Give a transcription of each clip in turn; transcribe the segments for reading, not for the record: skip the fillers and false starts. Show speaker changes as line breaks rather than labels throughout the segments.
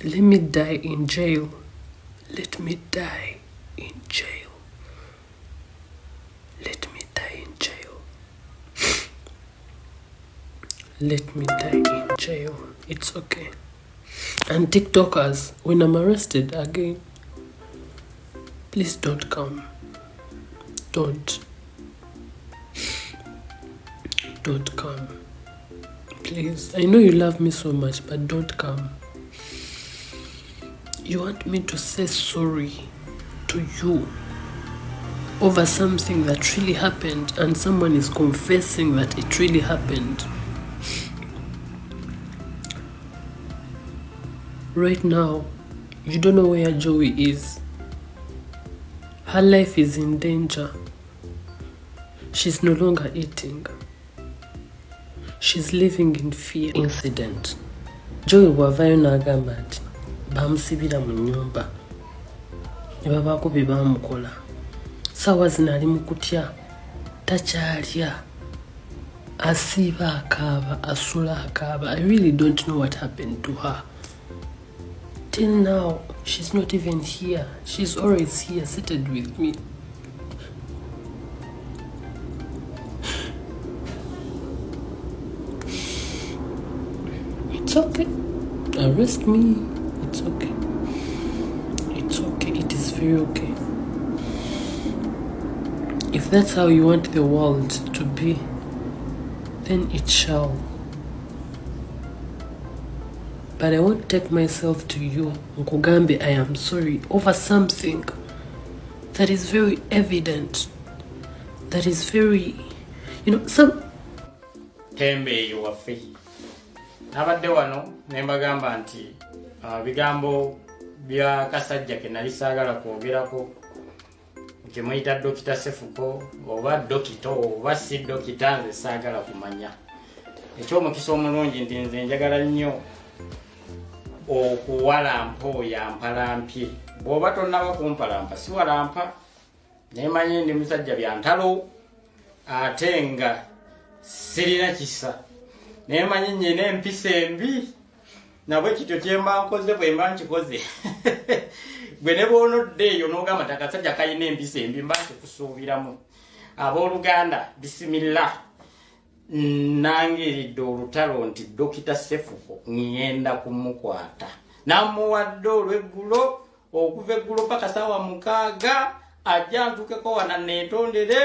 Let me die in jail. Let me die in jail. Let me die in jail. Let me die in jail. It's okay. And TikTokers, when I'm arrested again, please don't come. Don't come. Please. I know you love me so much, but don't come. You want me to say sorry to you over something that really happened, and someone is confessing that it really happened. Right now, you don't know where Joey is. Her life is in danger. She's no longer eating. She's living in fear. Incident. Joey wavayo n'agamba ati bamusibira mu nnyumba ne babaako bye baamukola. Ssaawa zino ali mu kutya, takyalya, asiiba akaaba, asula akaaba. I really don't know what happened to her. Till now, she's not even here. She's always here, seated with me. It's okay. Arrest me. It's okay. It's okay. It is very okay. If that's how you want the world to be, then it shall. But I won't take myself to you, Nkugambe, I am sorry, over something that is very evident, that is very, some...
Tembe yuwafe. Nabadde wano, nembagamba nti, bigambo bya kasajja ke nali saagala kwogerako, kye muyita Dokita Cephco, oba dokito, oba si dokita, nze saagala kumanya. Eky'omukisa omulungi nti nze njagala nnyo okuwalampa oyo ampalampye. Bw'oba tonnaba kumpalampa siwalampa. Nemanyi ndi musajja bya ntalo ate nga sirina kisa. Nemanyi nnyina empisa embi nabwe kityo kye mba nkoze bwe mba nkikoze. Gwe ne bw'onodde eyo n'ogamba nti akasajja kalina empisa embi mba nkikusuubiramu. Abooluganda, bisimillah. Nangiridde olutalo nti Dokita Cephco ngenda kumukwata. Namuwadde olw'eggulo, okuva eggulo paka ssaawa 6 ajja ntukeko wana neetondere,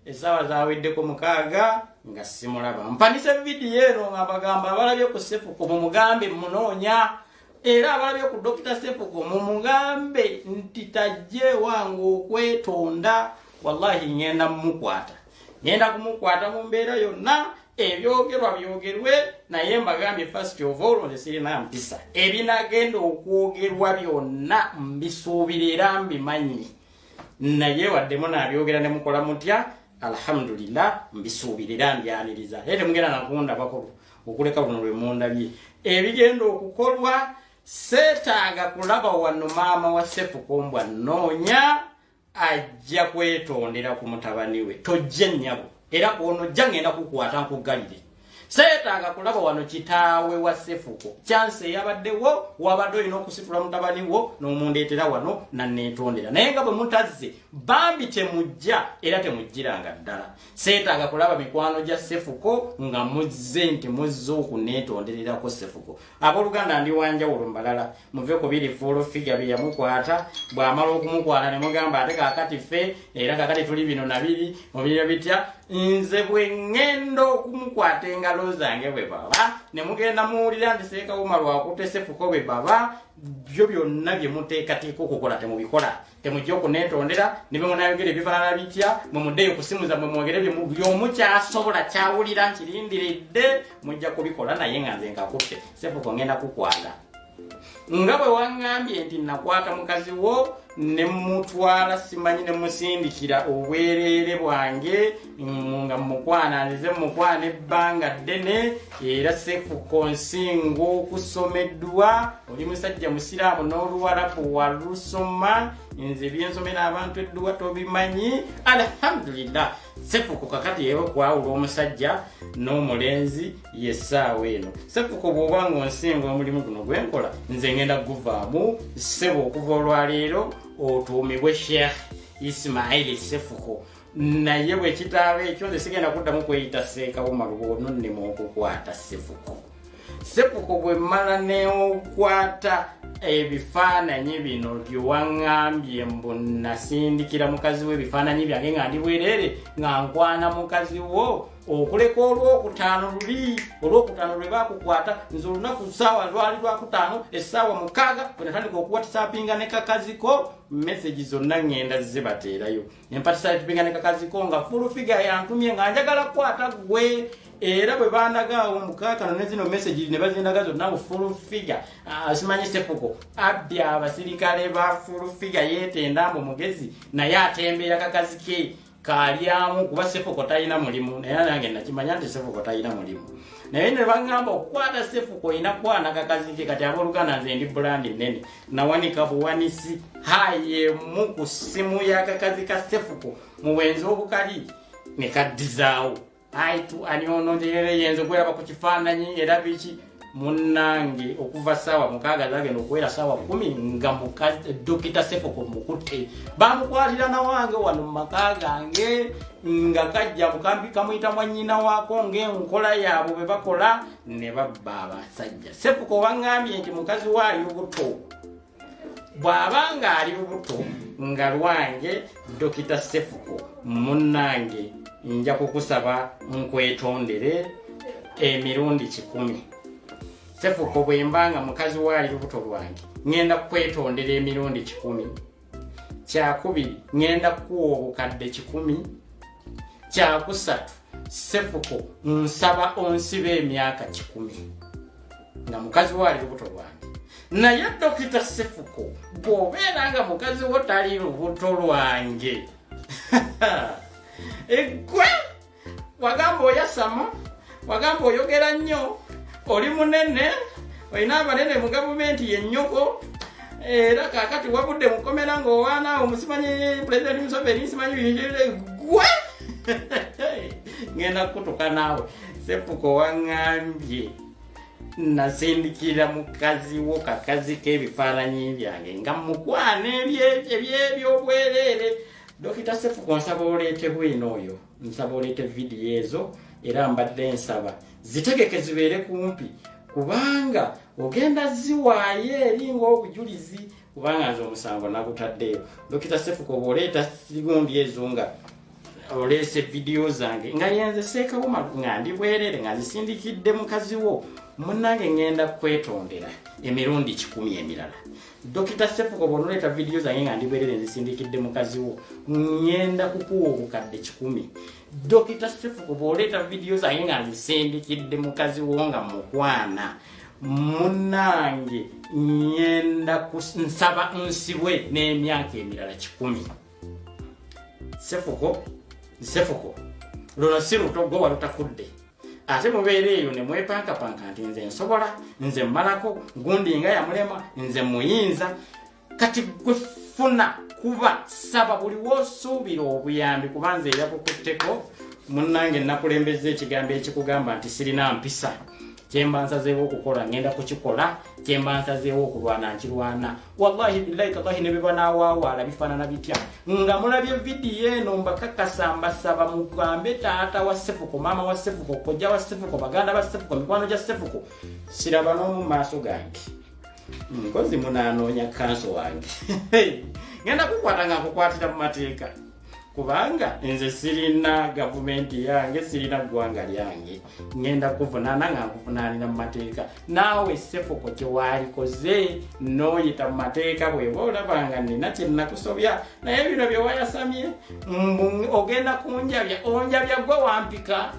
essaawa zaweddeko 6 nga simulaba. Mpanise vidiyo eno nga bagamba abalabye ku Cephco mumugambe munoonya, era abalabye ku Dokita Cephco mumugambe nti tajje wange okwetonda. Wallahi ngenda mumukwata. Ngenda kumukwata mu mbeera yonna, ebyogerwa byogerwe, naye mbagambye first of all nze sirina mpisa. Ebinagenda okwogerwa byonna mbisuubirira mbimanyi. Naye waddemu nabyogera ne mukola mutya, alhamdulillah mbisuubirira mbyaniriza. Ate mugenda nakunda bakulu okuleka buno lwe mundabye. Ebigenda okukolwa seetaaga kulaba wano maama wa Cephco mbwa noonya ajja kwetondera ku mutabani we. Tojje nnyabo. Era kw'onojja ngenda kukwata nkugalire. Seetaaga kulaba wano kitaawe wa Cephco. Chance yabaddewo, wabadde olina okusitula mutabani wo n'omundeetera wano nanneetondera. Naye nga bwe mutazze, bambi temujja era temujjiranga ddala. Seetaaga kulaba mikwano gya Cephco nga muzze nti muzze okuneetondererako Cephco. Abooluganda ndi wanjawulo mbalala. Muve ku biri full figure bye yamukwata, bw'amala okumukwata ne mugamba ate kaakati ffe, era kaakati tuli bino na biri, mubirira bitya, nze bwe ŋŋenda okumukwata engalo zange bwe baba, ne mugenda muwulira nti Sheikh Umar wakutte Cephco bwe baba, byo byonna bye muteekateeka okukola temubikola. Temujja okuneetondera, ne bwe munayogera ebifaanana bitya, mwe muddeyo kusimuza mwe mwogere by'omukyasobola kyawulira nkirindiridde, mujja kubikola naye nga nze nkakutte. Cephco ngenda kukwata. Nga bwe waŋŋambye nti nakwata mukazi wo ne mutwala simanyi ne musindikira obwereere bwange nga mukwananize mukwana ebbanga ddene, era Cephco nsinga okusomeddwa, oli musajja musiraamu n'Oluwarabu walusoma, nze byensomera abantu edduwa tobimanyi. Alhamdulillah Cephco kakati yewe kwawula omusajja n'omulenzi yessaawa eno. Cephco bw'oba ng'onsinga omulimu guno gwenkola nze ngenda guvaamu ssebo okuva olwaleero otuumibwe Sheikh Ismail Cephco. Naye bwe kitaaba ekyo nze sigenda kuddamu kweyita Sheikh Umar ono nnema okukwata Cephco. Cephco bwe mmala neokwata ebifaananyi bino byewaŋŋambye mbu nasindikira mukazi we ebifaananyi byange nga ndi bwereere nga nkwana mukazi wo okuleka olwokutaano luli olwokutaano lwe baakukwata nze olunaku ssaawa lwali lwakutaano essaawa 6 bwe natandika okuwatisaapinga ne kakaziko message zonna ŋŋenda zibateerayo empatisaapinga ne kakaziko nga full figure yantumye nga njagala kukwata gwe era bwe bandagaawo mukaakano ne zino message ne bazindaga zonna mu full figure. Simanyi Cephco abbye abasirikale ba full figure yeetenda mbu mugezi naye atembeera kakazi ke kalyamu kuba Cephco talina mulimu naye nange nakimanya nti Cephco talina mulimu naye ne baŋŋamba okukwata Cephco ina kwana kakazi ke kati abooluganda nze ndi brand nnene nawanika buwanisi hayemu ku ssimu ya kakazi ka Cephco mu bwenzi obukali ne kaddizaawo aitu anionoterere yenzo kweraba ku kifaananyi era biki munnange okuva ssaawa 6 zagenda okuwera ssaawa 10 nga mukazi Dr. Cephco mukutte bamukwatira na wange wano mu maka gange nga kajja mukambi kamuyita mwannyina waako ng'enkola yaabwe bwe bakola ne babba abasajja. Cephco baŋŋambye nti mukazi waali lubuto bw'abanga ali lubuto nga lwange Dr. Cephco munnange nja kukusaba nkwetondere emirundi 10. Cephco bwe mbanga mukazi waali lubuto lwange ngenda kwetondera emirundi 10. Kyakubiri ngenda kuwa obukadde 10. Kyakusatu Cephco nsaba onsibe emyaka 10 nga mukazi waali lubuto lwange. Naye Dr. Cephco bw'obeera nga mukazi wo tali lubuto lwange egwe wagamba oyasama wagamba oyogera nnyo oli munene olina abanene mu gavumenti yennyoko era kakati wabudde mukomera ng'owaana omusimanyi President Museveni simanyi gwe ngenda kutuka naawe. Cephco waŋŋambye nasindikira mukazi wo kakazi k'ebifaananyi byange nga mukwana eby'ebyobwereere. Dr. Cephco nsaba oleete bwino oyo nsaba oleete vidiyo ezo era mbadde nsaba zitegeke zibeere kumpi kubanga ogenda ziwaayo eri ng'obujulizi kubanga nze omusango nagutaddeyo. Dr. Cephco bw'oleeta sigundi ezo nga oleese vidiyo zange nga yenze Sheikh Umar nga ndi bwereere nga zisindikidde mukazi wo munnange ngenda kwetondera emirundi 10 emirala. Dr. Cephco bw'onoleeta vidiyo zange nga ndi bwereere nzisindikidde mukazi wo ngenda kukuwa obukadde 10. Dr. Cephco bw'oleeta vidiyo zange nga nzisindikidde mukazi wo nga mukwana munnange ngenda nsaba nsibwe n'emyaka emirala 10. Cephco luno si luto gwe walutakudde ate mubeera eyo ne mwepankapanka nti nze nsobola nze mmalako gundi nga yamulema nze muyinza kati gwe funa kuba saba buli woosuubira obuyambi kuba nze yakukutteko munnange nakulembeza ekigambo ekikugamba nti sirina mpisa kyemba nsazeewo okukola ngenda kukikola kyemba nsazeewo okulwana nkirwana. Wallahi billahi tallahi ne biba naawaawaala bifaanana bitya nga mulabye vidiyo eno mbakakasa mbasaba mugambe taata wa Cephco maama wa Cephco kojja wa Cephco baganda ba Cephco mikwano gya Cephco siraba n'omu maaso gange nkozi munaanoonya kanso wange ngenda kukwata nga nkukwatira mu mateeka kubanga nze sirina gavumenti yange sirina ggwanga lyange ngenda kuvunaana nga nkuvunaanira mu mateeka. Naawe Cephco kye waalikoze n'oyita mu mateeka bw'eba olabanga nina kye nakusobya naye bino bye wayasamye ogenda kunjabya onjabya gwe wampika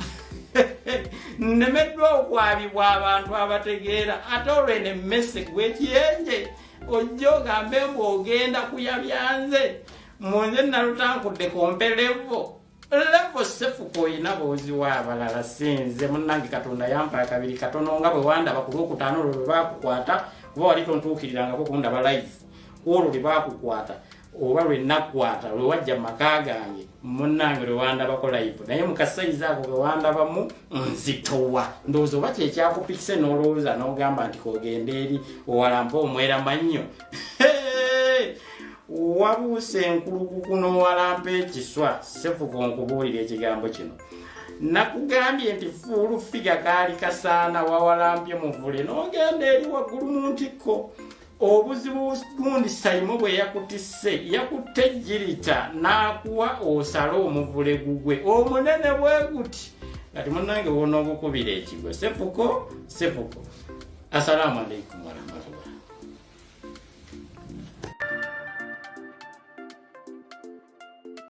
nnemeddwa okwabibwa abantu abategeera ate olwene mmese gw'ekiyenje ojja ogambe mbu ogenda kuyabya nze munze nalutankudde komperevo levo Cephco oyina boozi w'abalala sinze munnange Katonda yampa akabiri katono nga bwe wandaba ku lwokutaano olwo lwe baakukwata kuba wali tontuukirirangako kundaba live olwo lwe baakukwata oba lwe nakwata lwe wajja maka gange munnange lwe wandabako live naye mukasayiza ako ge wandabamu nzitowa ndowooza oba kyekyakupikise n'olowooza n'ogamba nti kogenda eri owalampa omwera mannyo wabuuse enkulukuku n'owalampa ekiswa Cephco nkubuulira ekigambo kino nakugambye nti fuulu figa kaali kasaana wawalampye muvule n'ogenda eri waggulu mu ntikko obuzibu gundi Saimo bwe yakutisse yakutte jirita n'akuwa osale omuvule gugwe omunene bwe guti kati munnange wona obukubira ekigwe Cephco Assalamu alaikum warahmatullahi